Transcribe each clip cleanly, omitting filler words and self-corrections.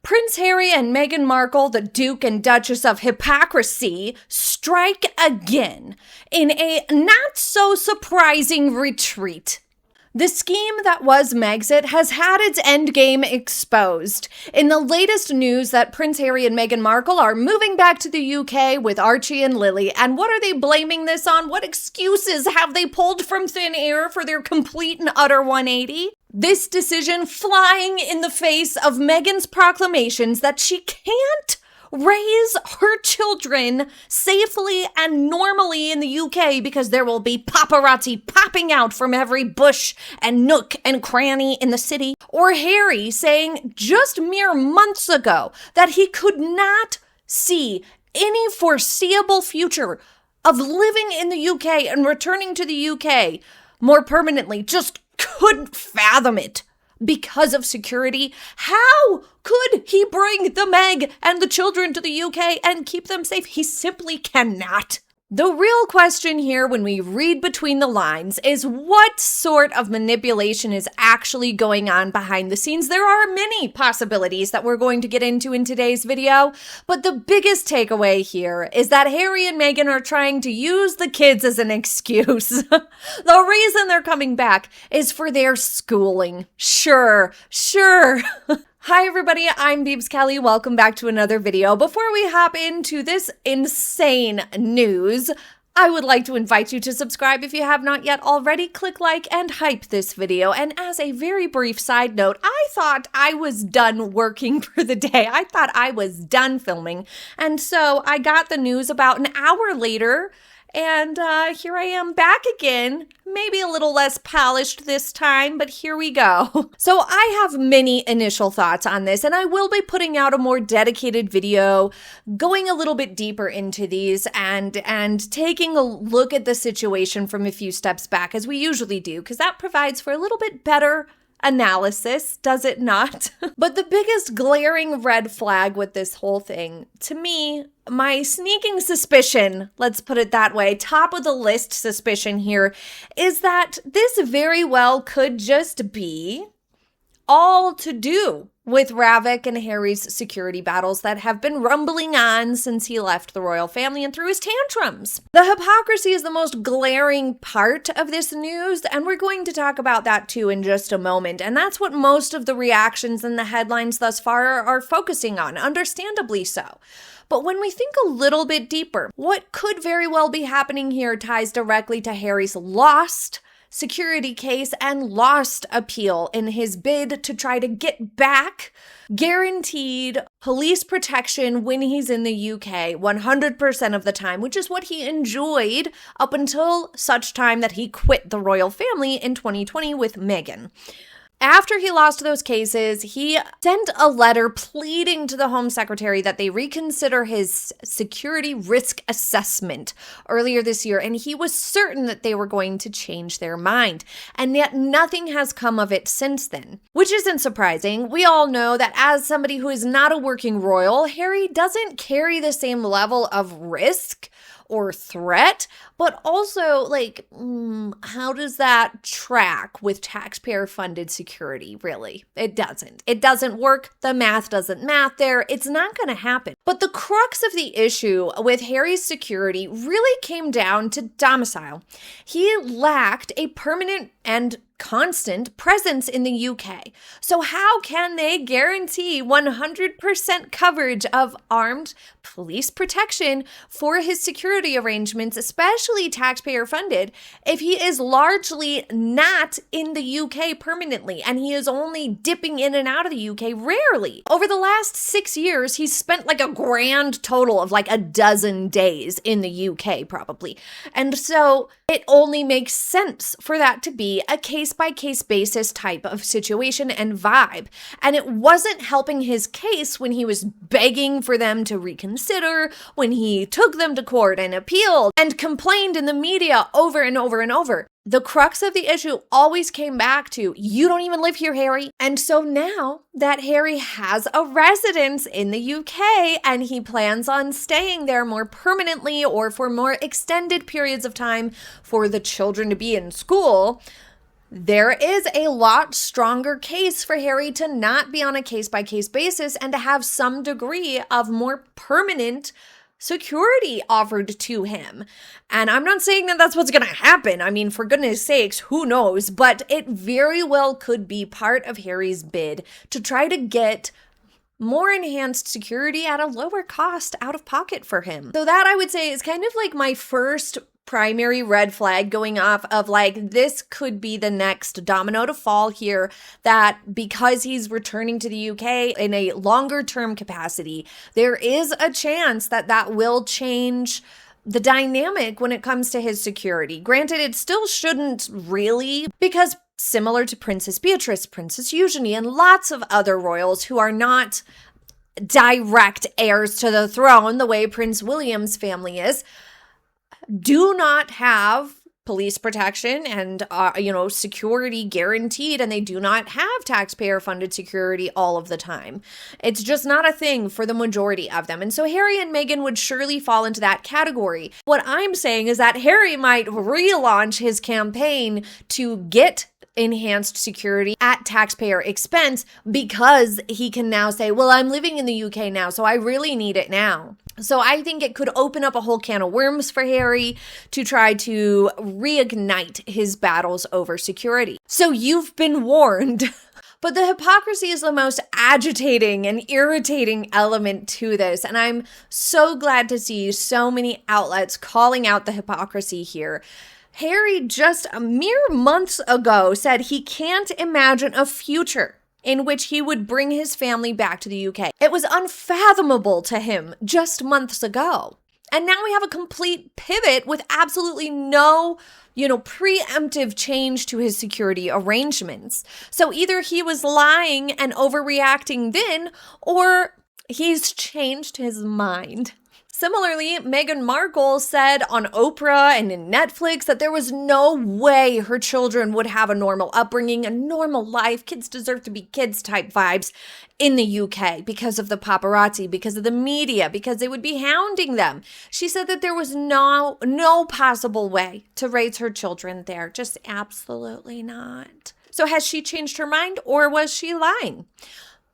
Prince Harry and Meghan Markle, the Duke and Duchess of Hypocrisy, strike again in a not-so-surprising retreat. The scheme that was Megxit has had its endgame exposed. In the latest news that Prince Harry and Meghan Markle are moving back to the UK with Archie and Lili. And what are they blaming this on? What excuses have they pulled from thin air for their complete and utter 180? This decision flying in the face of Meghan's proclamations that she can't raise her children safely and normally in the UK because there will be paparazzi popping out from every bush and nook and cranny in the city. Or Harry saying just mere months ago that he could not see any foreseeable future of living in the UK and returning to the UK more permanently, just couldn't fathom it because of security. How could he bring the Meg and the children to the UK and keep them safe? He simply cannot. The real question here, when we read between the lines, is what sort of manipulation is actually going on behind the scenes. There are many possibilities that we're going to get into in today's video, but the biggest takeaway here is that Harry and Meghan are trying to use the kids as an excuse. The reason they're coming back is for their schooling. Sure. Hi everybody, I'm Beebs Kelly. Welcome back to another video. Before we hop into this insane news, I would like to invite you to subscribe if you have not yet already. Click like and hype this video. And as a very brief side note, I thought I was done working for the day. I thought I was done filming. And so I got the news about an hour later. And here I am back again, maybe a little less polished this time, but here we go. So I have many initial thoughts on this, and I will be putting out a more dedicated video, going a little bit deeper into these and taking a look at the situation from a few steps back, as we usually do, because that provides for a little bit better analysis, does it not? But the biggest glaring red flag with this whole thing, to me, my sneaking suspicion, let's put it that way, top of the list suspicion here, is that this very well could just be all to do with Ravik and Harry's security battles that have been rumbling on since he left the royal family and threw his tantrums. The hypocrisy is the most glaring part of this news, and we're going to talk about that too in just a moment. And that's what most of the reactions and the headlines thus far are focusing on, understandably so. But when we think a little bit deeper, what could very well be happening here ties directly to Harry's lost security case and lost appeal in his bid to try to get back guaranteed police protection when he's in the UK 100% of the time, which is what he enjoyed up until such time that he quit the royal family in 2020 with Meghan. After he lost those cases, he sent a letter pleading to the Home Secretary that they reconsider his security risk assessment earlier this year, and he was certain that they were going to change their mind. And yet nothing has come of it since then, which isn't surprising. We all know that as somebody who is not a working royal, Harry doesn't carry the same level of risk or threat, but also, how does that track with taxpayer-funded security, really? It doesn't. It doesn't work. The math doesn't math there. It's not going to happen. But the crux of the issue with Harry's security really came down to domicile. He lacked a permanent and constant presence in the UK. So how can they guarantee 100% coverage of armed police protection for his security arrangements, especially taxpayer funded, if he is largely not in the UK permanently and he is only dipping in and out of the UK rarely? Over the last 6 years, he's spent like a grand total of like a dozen days in the UK probably. And so it only makes sense for that to be a case-by-case basis type of situation and vibe. And it wasn't helping his case when he was begging for them to reconsider, when he took them to court and appealed and complained in the media over and over and over. The crux of the issue always came back to, you don't even live here, Harry. And so now that Harry has a residence in the UK and he plans on staying there more permanently or for more extended periods of time for the children to be in school, there is a lot stronger case for Harry to not be on a case-by-case basis and to have some degree of more permanent security offered to him. And I'm not saying that that's what's going to happen. I mean, for goodness sakes, who knows? But it very well could be part of Harry's bid to try to get more enhanced security at a lower cost out of pocket for him. So that, I would say, is kind of like my first primary red flag going off of like, this could be the next domino to fall here, that because he's returning to the UK in a longer term capacity, there is a chance that that will change the dynamic when it comes to his security. Granted, it still shouldn't really, because similar to Princess Beatrice, Princess Eugenie, and lots of other royals who are not direct heirs to the throne the way Prince William's family is, do not have police protection and, security guaranteed, and they do not have taxpayer-funded security all of the time. It's just not a thing for the majority of them. And so Harry and Meghan would surely fall into that category. What I'm saying is that Harry might relaunch his campaign to get enhanced security at taxpayer expense because he can now say, well, I'm living in the UK now, so I really need it now. So I think it could open up a whole can of worms for Harry to try to reignite his battles over security. So you've been warned. But the hypocrisy is the most agitating and irritating element to this. And I'm so glad to see so many outlets calling out the hypocrisy here. Harry just a mere months ago said he can't imagine a future in which he would bring his family back to the UK. It was unfathomable to him just months ago. And now we have a complete pivot with absolutely no, preemptive change to his security arrangements. So either he was lying and overreacting then, or he's changed his mind. Similarly, Meghan Markle said on Oprah and in Netflix that there was no way her children would have a normal upbringing, a normal life, kids deserve to be kids type vibes in the UK because of the paparazzi, because of the media, because they would be hounding them. She said that there was no possible way to raise her children there. Just absolutely not. So has she changed her mind, or was she lying?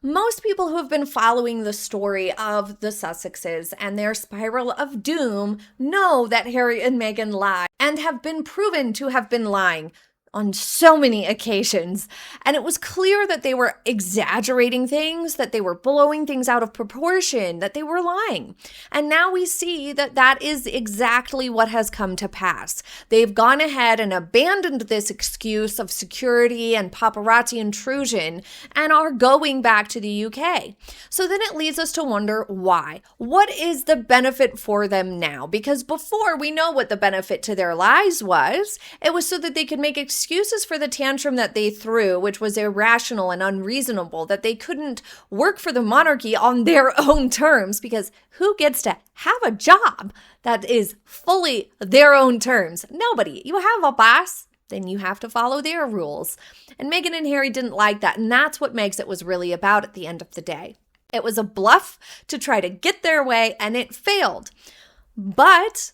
Most people who have been following the story of the Sussexes and their spiral of doom know that Harry and Meghan lie and have been proven to have been lying on so many occasions. And it was clear that they were exaggerating things, that they were blowing things out of proportion, that they were lying. And now we see that that is exactly what has come to pass. They've gone ahead and abandoned this excuse of security and paparazzi intrusion and are going back to the UK. So then it leads us to wonder why. What is the benefit for them now? Because before, we know what the benefit to their lies was. It was so that they could make excuses for the tantrum that they threw, which was irrational and unreasonable, that they couldn't work for the monarchy on their own terms, because who gets to have a job that is fully their own terms? Nobody. You have a boss, then you have to follow their rules. And Meghan and Harry didn't like that, and that's what Megxit was really about at the end of the day. It was a bluff to try to get their way, and it failed. But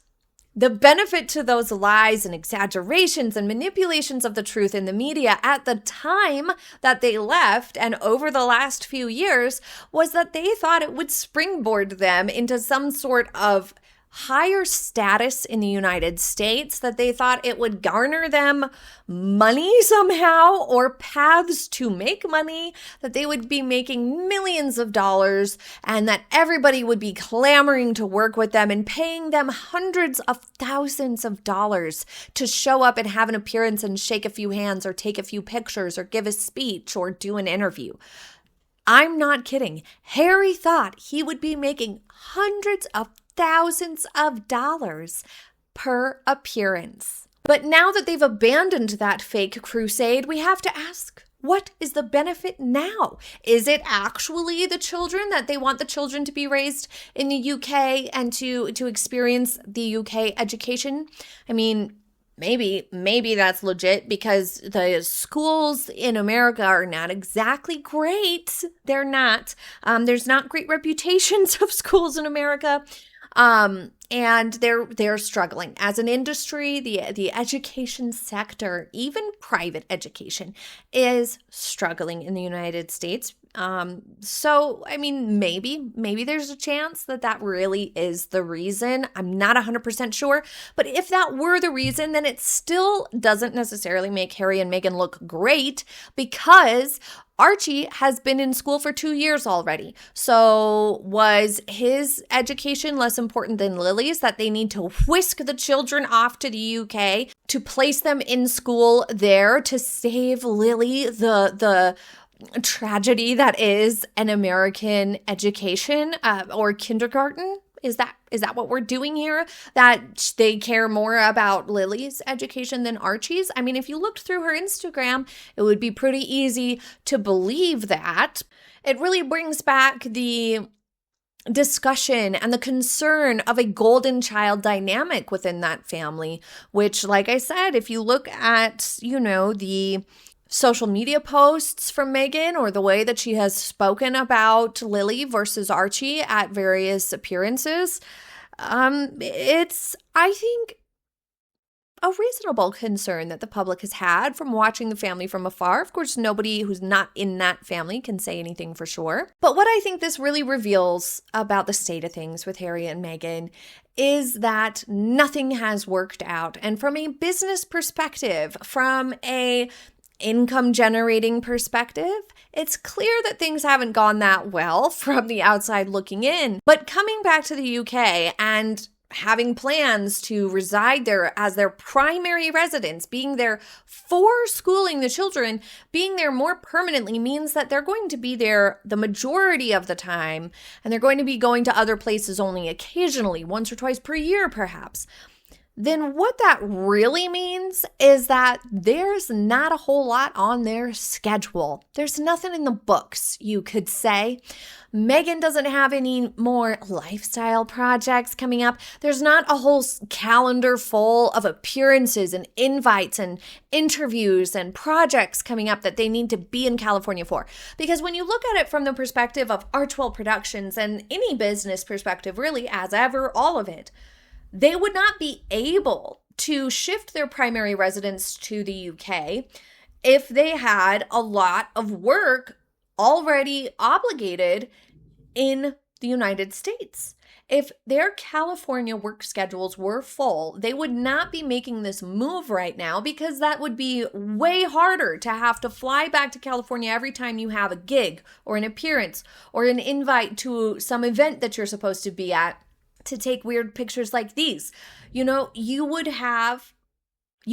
the benefit to those lies and exaggerations and manipulations of the truth in the media at the time that they left and over the last few years was that they thought it would springboard them into some sort of higher status in the United States, that they thought it would garner them money somehow or paths to make money, that they would be making millions of dollars and that everybody would be clamoring to work with them and paying them hundreds of thousands of dollars to show up and have an appearance and shake a few hands or take a few pictures or give a speech or do an interview. I'm not kidding. Harry thought he would be making hundreds of thousands of dollars per appearance. But now that they've abandoned that fake crusade, we have to ask, what is the benefit now? Is it actually the children, that they want the children to be raised in the UK and to experience the UK education? I mean, maybe that's legit, because the schools in America are not exactly great. They're not. There's not great reputations of schools in America. And they're struggling as an industry. The education sector, even private education, is struggling in the United States. So I mean, maybe there's a chance that really is the reason. I'm not 100% sure, but if that were the reason, then it still doesn't necessarily make Harry and Meghan look great, because Archie has been in school for 2 years already. So was his education less important than Lili's, that they need to whisk the children off to the UK to place them in school there to save Lili the tragedy that is an American education or kindergarten? Is that what we're doing here? That they care more about Lili's education than Archie's? I mean, if you looked through her Instagram, it would be pretty easy to believe that. It really brings back the discussion and the concern of a golden child dynamic within that family, which, like I said, if you look at, the social media posts from Meghan or the way that she has spoken about Lili versus Archie at various appearances, it's, I think, a reasonable concern that the public has had from watching the family from afar. Of course, nobody who's not in that family can say anything for sure. But what I think this really reveals about the state of things with Harry and Meghan is that nothing has worked out. And from a business perspective, from a income generating perspective, it's clear that things haven't gone that well from the outside looking in. But coming back to the UK and having plans to reside there as their primary residence, being there for schooling the children, being there more permanently means that they're going to be there the majority of the time, and they're going to be going to other places only occasionally, once or twice per year perhaps. Then what that really means is that there's not a whole lot on their schedule. There's nothing in the books, you could say. Meghan doesn't have any more lifestyle projects coming up. There's not a whole calendar full of appearances and invites and interviews and projects coming up that they need to be in California for. Because when you look at it from the perspective of Archwell Productions and any business perspective, really, as ever, all of it, they would not be able to shift their primary residence to the UK if they had a lot of work already obligated in the United States. If their California work schedules were full, they would not be making this move right now, because that would be way harder to have to fly back to California every time you have a gig or an appearance or an invite to some event that you're supposed to be at, to take weird pictures like these. You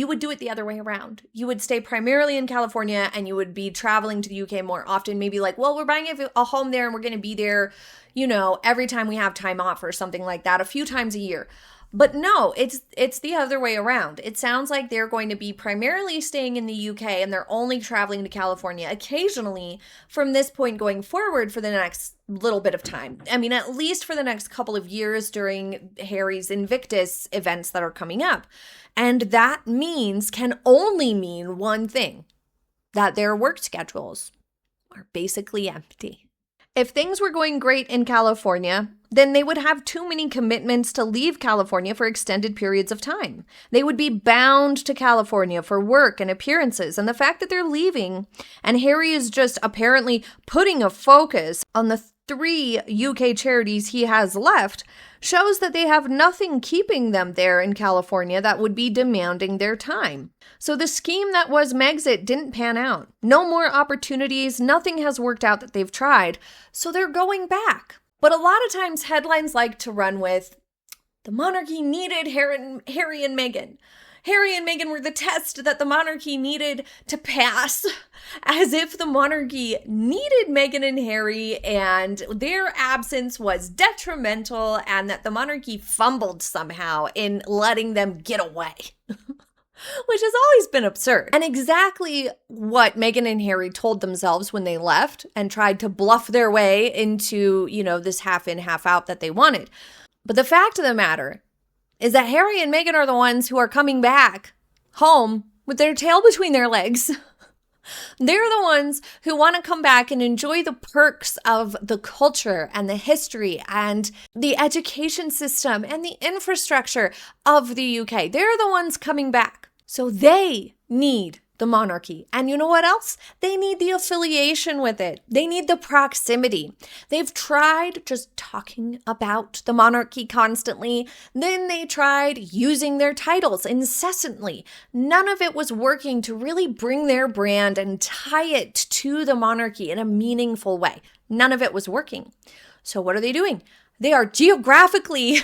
would do it the other way around. You would stay primarily in California and you would be traveling to the UK more often, maybe like, well, we're buying a home there and we're going to be there, every time we have time off or something like that, a few times a year. But no, it's the other way around. It sounds like they're going to be primarily staying in the UK and they're only traveling to California occasionally from this point going forward for the next little bit of time. I mean, at least for the next couple of years during Harry's Invictus events that are coming up. And that can only mean one thing, that their work schedules are basically empty. If things were going great in California, then they would have too many commitments to leave California for extended periods of time. They would be bound to California for work and appearances. And the fact that they're leaving and Harry is just apparently putting a focus on the 3 UK charities he has left shows that they have nothing keeping them there in California that would be demanding their time. So the scheme that was Megxit didn't pan out. No more opportunities, nothing has worked out that they've tried, so they're going back. But a lot of times headlines like to run with, the monarchy needed Harry and Meghan. Harry and Meghan were the test that the monarchy needed to pass, as if the monarchy needed Meghan and Harry and their absence was detrimental and that the monarchy fumbled somehow in letting them get away. Which has always been absurd. And exactly what Meghan and Harry told themselves when they left and tried to bluff their way into, this half in, half out that they wanted. But the fact of the matter is that Harry and Meghan are the ones who are coming back home with their tail between their legs. They're the ones who want to come back and enjoy the perks of the culture and the history and the education system and the infrastructure of the UK. They're the ones coming back. So they need the monarchy. And you know what else? They need the affiliation with it. They need the proximity. They've tried just talking about the monarchy constantly. Then they tried using their titles incessantly. None of it was working to really bring their brand and tie it to the monarchy in a meaningful way. None of it was working. So what are they doing? They are geographically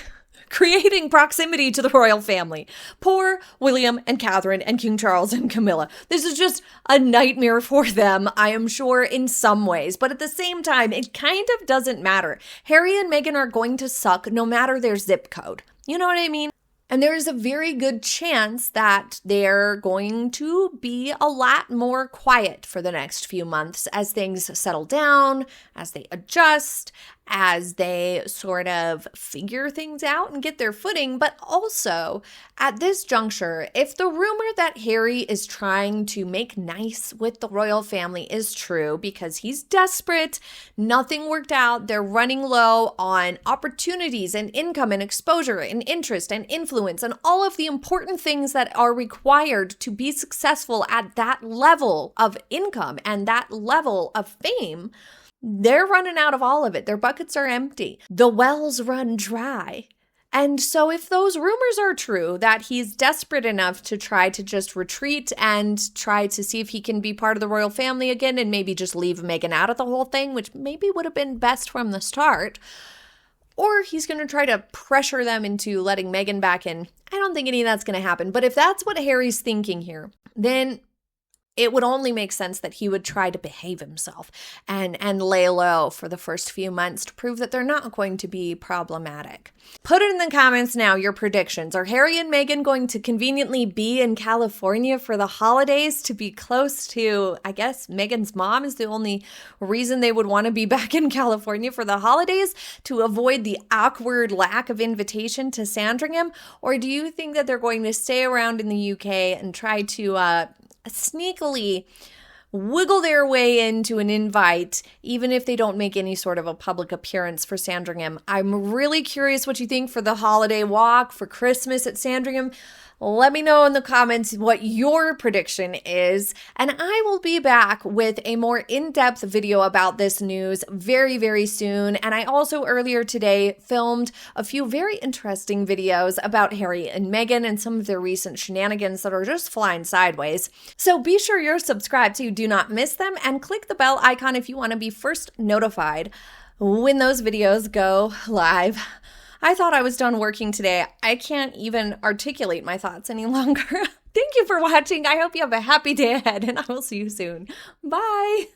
creating proximity to the royal family. Poor William and Catherine and King Charles and Camilla. This is just a nightmare for them, I am sure, in some ways. But at the same time, it kind of doesn't matter. Harry and Meghan are going to suck no matter their zip code. You know what I mean? And there is a very good chance that they're going to be a lot more quiet for the next few months as things settle down, as they adjust, as they sort of figure things out and get their footing. But also, at this juncture, if the rumor that Harry is trying to make nice with the royal family is true because he's desperate, nothing worked out, they're running low on opportunities and income and exposure and interest and influence and all of the important things that are required to be successful at that level of income and that level of fame, they're running out of all of it. Their buckets are empty. The wells run dry. And so if those rumors are true, that he's desperate enough to try to just retreat and try to see if he can be part of the royal family again and maybe just leave Meghan out of the whole thing, which maybe would have been best from the start, or he's going to try to pressure them into letting Meghan back in, I don't think any of that's going to happen. But if that's what Harry's thinking here, then it would only make sense that he would try to behave himself and lay low for the first few months to prove that they're not going to be problematic. Put it in the comments now, your predictions. Are Harry and Meghan going to conveniently be in California for the holidays to be close to, I guess, Meghan's mom is the only reason they would want to be back in California for the holidays, to avoid the awkward lack of invitation to Sandringham? Or do you think that they're going to stay around in the UK and try to sneakily wiggle their way into an invite, even if they don't make any sort of a public appearance for Sandringham? I'm really curious what you think for the holiday walk, for Christmas at Sandringham. Let me know in the comments what your prediction is, and I will be back with a more in-depth video about this news very, very soon. And I also earlier today filmed a few very interesting videos about Harry and Meghan and some of their recent shenanigans that are just flying sideways. So be sure you're subscribed so you do not miss them, and click the bell icon if you want to be first notified when those videos go live. I thought I was done working today. I can't even articulate my thoughts any longer. Thank you for watching. I hope you have a happy day ahead, and I will see you soon. Bye.